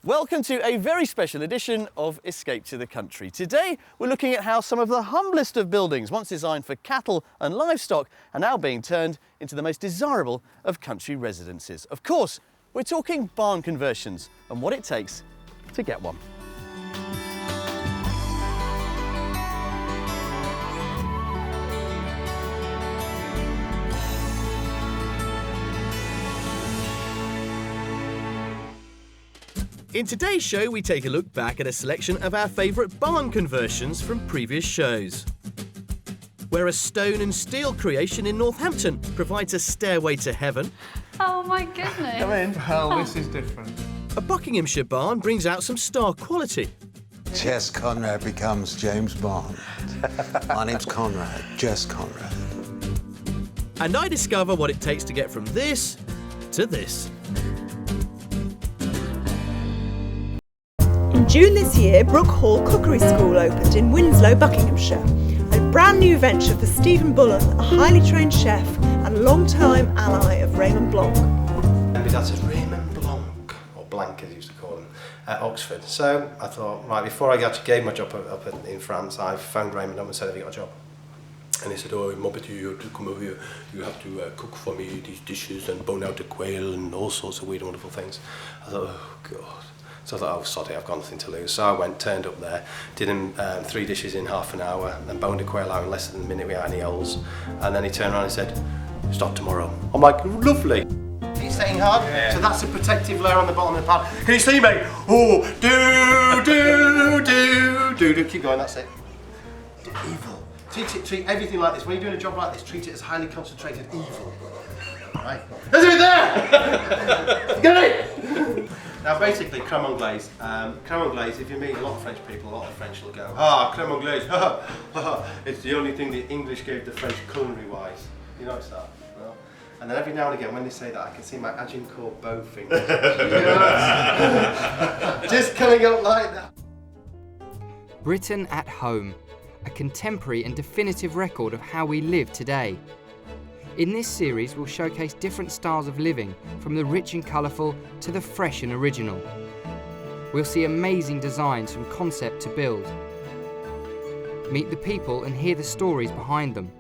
Welcome to a very special edition of Escape to the Country. Today we're looking at how some of the humblest of buildings, once designed for cattle and livestock, are now being turned into the most desirable of country residences. Of course, we're talking barn conversions and what it takes to get one. In today's show, we take a look back at a selection of our favourite barn conversions from previous shows. Where a stone and steel creation in Northampton provides a stairway to heaven. Oh my goodness. Come in. Well, this is different. A Buckinghamshire barn brings out some star quality. Jess Conrad becomes James Bond. My name's Conrad, Jess Conrad. And I discover what it takes to get from this to this. In June this year, Brook Hall Cookery School opened in Winslow, Buckinghamshire. A brand new venture for Stephen Bullen, a highly trained chef and long-time ally of Raymond Blanc. And my dad says, Raymond Blanc, or Blanc as he used to call him, at Oxford. So I thought, right, before I actually gave my job up in France, I phoned Raymond up and said, have you got a job? And he said, oh, mon petit, you have to come over here, you have to cook for me these dishes and bone out the quail and all sorts of weird and wonderful things. I thought, oh, God. So I thought, oh, sod it, I've got nothing to lose. So I went, turned up there, did him 3 dishes in half an hour, and boned a quail out in less than a minute without any holes. And then he turned around and said, start tomorrow. I'm like, lovely. He's saying hard, yeah. So that's a protective layer on the bottom of the pan. Can you see me? Oh, do. Keep going, that's it. Evil. Treat everything like this. When you're doing a job like this, treat it as highly concentrated evil. Right? There's it there! Get it! Now basically, crème anglaise. Crème anglaise, if you meet a lot of French people, a lot of French will go, crème anglaise, it's the only thing the English gave the French culinary-wise. You notice that? No? And then every now and again, when they say that, I can see my Agincourt bow fingers. Just coming up like that. Britain at Home, a contemporary and definitive record of how we live today. In this series, we'll showcase different styles of living, from the rich and colourful to the fresh and original. We'll see amazing designs from concept to build. Meet the people and hear the stories behind them.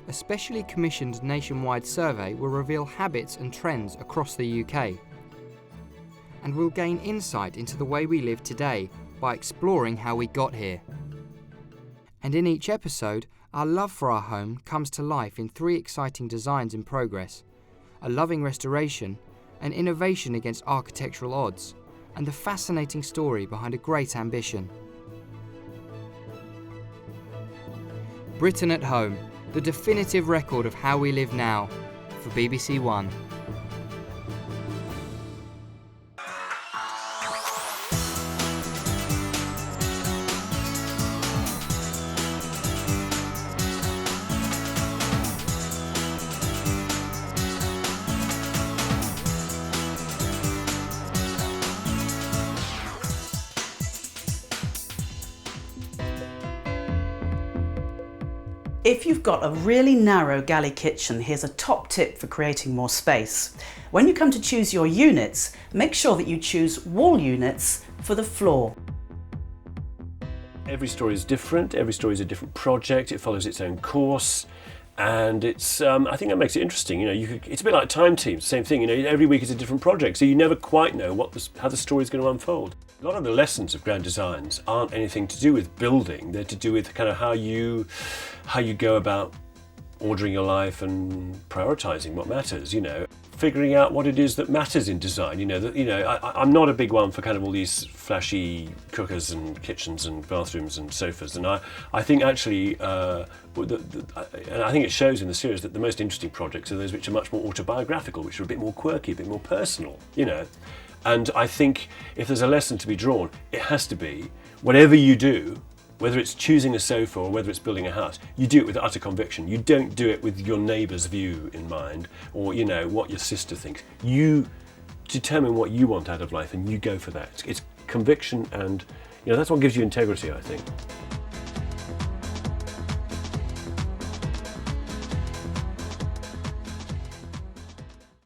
A specially commissioned nationwide survey will reveal habits and trends across the UK. And we'll gain insight into the way we live today by exploring how we got here. And in each episode, our love for our home comes to life in 3 exciting designs in progress: a loving restoration, an innovation against architectural odds, and the fascinating story behind a great ambition. Britain at Home, the definitive record of how we live now, for BBC One. If you've got a really narrow galley kitchen, here's a top tip for creating more space. When you come to choose your units, make sure that you choose wall units for the floor. Every story is different, every story is a different project, it follows its own course, and it's I think that makes it interesting. You know, it's a bit like time teams, same thing. You know, every week is a different project, so you never quite know how the story is going to unfold. A lot of the lessons of grand designs aren't anything to do with building; they're to do with kind of how you go about ordering your life and prioritising what matters. You know, figuring out what it is that matters in design. I'm not a big one for kind of all these flashy cookers and kitchens and bathrooms and sofas, and I think actually, and I think it shows in the series that the most interesting projects are those which are much more autobiographical, which are a bit more quirky, a bit more personal. You know, and I think if there's a lesson to be drawn, it has to be whatever you do. Whether it's choosing a sofa or whether it's building a house, you do it with utter conviction. You don't do it with your neighbour's view in mind, or what your sister thinks. You determine what you want out of life and you go for that. It's conviction, and that's what gives you integrity, I think.